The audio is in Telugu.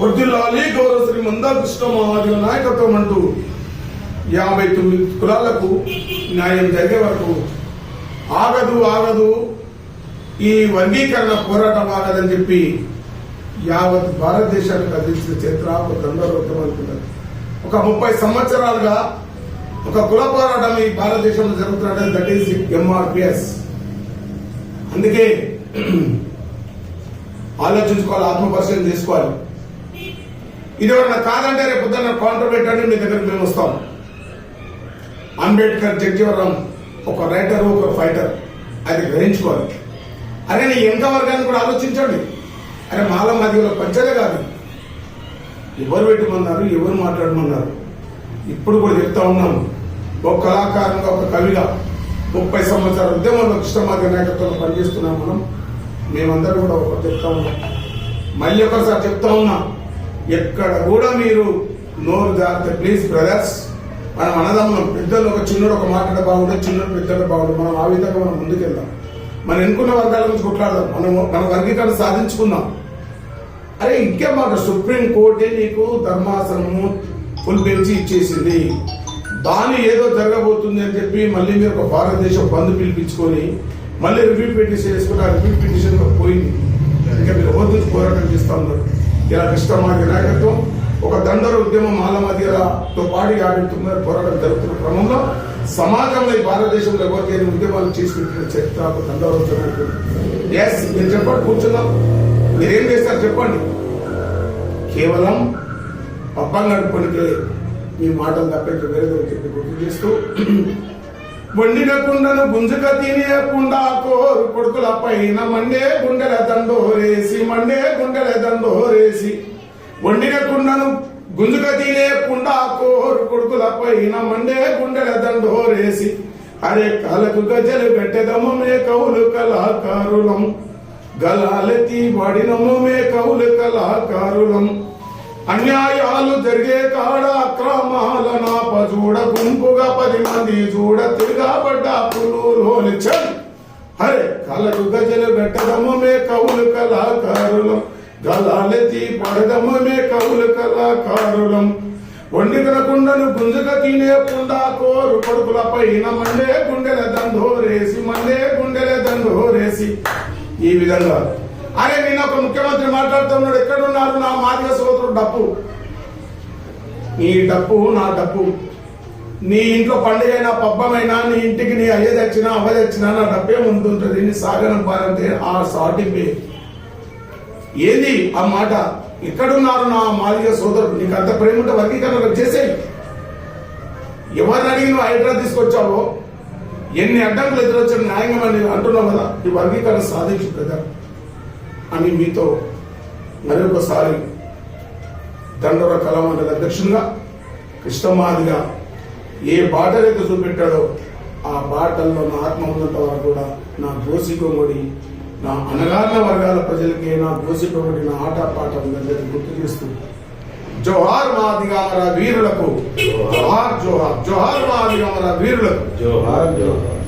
వర్ధిల్లాలి గౌరవ శ్రీ మందా కృష్ణ మహాదేవ నాయకత్వం అంటూ 59 కులాలకు న్యాయం జరిగే వరకు ఆగదు ఈ వర్గీకరణ పోరాటం ఆగదని చెప్పి యావత్ భారతదేశానికి అందించిన చరిత్ర ఒక దండోద్యమం అనుకున్నది. ఒక 30 సంవత్సరాలుగా ఒక కుల పోరాటం ఈ భారతదేశంలో జరుగుతున్నట్టు దట్ ఈస్ ఎంఆర్పిఎస్. అందుకే ఆలోచించుకోవాలి, ఆత్మపరిశీలన చేసుకోవాలి. ఇది ఎవరన్నా కాదంటే రేపు పొద్దున్న కౌంటర్ పెట్టండి, మీ దగ్గరికి మేము వస్తాం. అంబేద్కర్ జగ్జీవరం ఒక రైటర్, ఒక ఫైటర్, అది గ్రహించుకోవాలి. అరే నీ ఎంత వర్గాన్ని కూడా ఆలోచించండి. అరే మాల మధ్యలో పంచలే కాదు, ఎవరు పెట్టమన్నారు, ఎవరు మాట్లాడమన్నారు. ఇప్పుడు కూడా చెప్తా ఉన్నాం, ఒక కళాకారుగా, ఒక కవిగా 30 సంవత్సరాల ఉద్యమంలో కృష్ణమార్గ నాయకత్వంలో పనిచేస్తున్నాం. మేమందరూ కూడా ఒకటి చెప్తా ఉన్నాం, మళ్ళీ ఒకసారి చెప్తా ఉన్నాం, ఎక్కడ కూడా మీరు నోరు జాగ్రత్త ప్లీజ్ బ్రదర్స్. మనం అన్నదమ్ములం, పెద్దలు ఒక చిన్నడు ఒక మాట్లాడే బాగుండే, చిన్నడు పెద్దలు బాగుండే. మనం ఆ విధంగా మనం ముందుకెళ్దాం, మనం ఎన్నుకున్న వర్గాల గురించి కొట్లాడదాం, మన వర్గీకరణ సాధించుకుందాం. అరే ఇంకే మాట, సుప్రీం కోర్టే నీకు ధర్మాసనము ఫుల్ బెంచ్ ఇచ్చేసింది, దాని ఏదో జరగబోతుంది అని చెప్పి మళ్ళీ మీరు ఒక భారతదేశం బంద్ పిలిపించుకొని మళ్ళీ రివ్యూ పిటిషన్ వేసుకుంటే ఆ రివ్యూ పిటిషన్ పోయింది. ఇంకా మీరు ఎవరి గురించి పోరాటం చేస్తా ఉన్నారు. ఇలా కృష్ణమార్గ నాయకత్వం ఒక దండర ఉద్యమం మాల మధ్యతో పాటు 59 పోరాటం జరుగుతున్న క్రమంలో సమాజంలో ఈ భారతదేశంలో ఎవరికైనా ఉద్యమాలు చేసి పెట్టిన చరిత్ర ఒక దండర ఉద్యమం. ఎస్ మీరు చెప్పండి, కూర్చున్నాం, మీరేం చేస్తారు చెప్పండి. కేవలం పబ్బం గడుపునికే మీ మాటలు తప్పేట్టు వేరే చెప్పి గుర్తు చేస్తూ, వండిన కుండను గుంజుక తినేయకుండా కోరు కొడుకుల పైన మండే గుండెల దండోరేసి వండిన కుండను గుంజుక తినేయకుండా కోరు కొడుకుల పైన మండే గుండెల దండోరేసి అరే కాలకు గజలు గట్టెదమ్మ మే కౌలు కళాకారులం గలాలెత్తి వాడినమ్మ మే కౌలు కళాకారులం అన్యాయాలు జరిగే కాడ అక్రమాల నాప చూడ గుంపుగా 10 మంది చూడ తిరగబడ్డ పులులోని చల్ అరే కళ్ళకు గజలు గట్టదమ్మ మే కౌలు కళాకారులం గలాలెత్తి పడదమ్మ మే కౌలు కళాకారులం వండిన కుండను గుంజుగా తినేకుండా కోరు కొడుకుల పైన మండే గుండెల దండోరేసి ఈ విధంగా. అరే నేను ఒక ముఖ్యమంత్రి మాట్లాడుతున్నాడు, ఎక్కడున్నారు నా మాదిగ సోదరుడు డప్పు, నీ డప్పు నా డప్పు, నీ ఇంట్లో పండుగైనా పబ్బమైనా నీ ఇంటికి నీ అయ్య తెచ్చినా అవ్వ తెచ్చినా నా డప్పే ముందుంటుంది. నీ సాగనంపాలంటే ఆ సాటింపే ఏది ఆ మాట. ఎక్కడున్నారు నా మాదిగ సోదరుడు? నీకు అంత ప్రేమ ఉంటే వర్గీకరణ చేసేయి. ఎవరిని అడిగి నువ్వు హైడ్రా తీసుకొచ్చావో, ఎన్ని అడ్డంకులు ఎదురొచ్చిన న్యాయంగా అంటున్నావు కదా, ఈ వర్గీకరణ సాధించు కదా అని మీతో మరొకసారి దండోర కళామండలి అధ్యక్షునిగా కృష్ణమాదిగా ఏ బాటలైతే చూపెట్టాడో ఆ బాటల్లో నా ఆత్మ ఉన్నంత వరకు కూడా నా గోసికొంగడి, నా అనగారిన వర్గాల ప్రజలకి నా గోసికొంగడి, నా ఆట పాట ఉందని గుర్తు చేస్తూ జోహార్ మాదిగమర వీరులకు, జోహార్ జోహార్, జోహార్ మాదిగమర వీరులకు, జోహార్ జోహార్.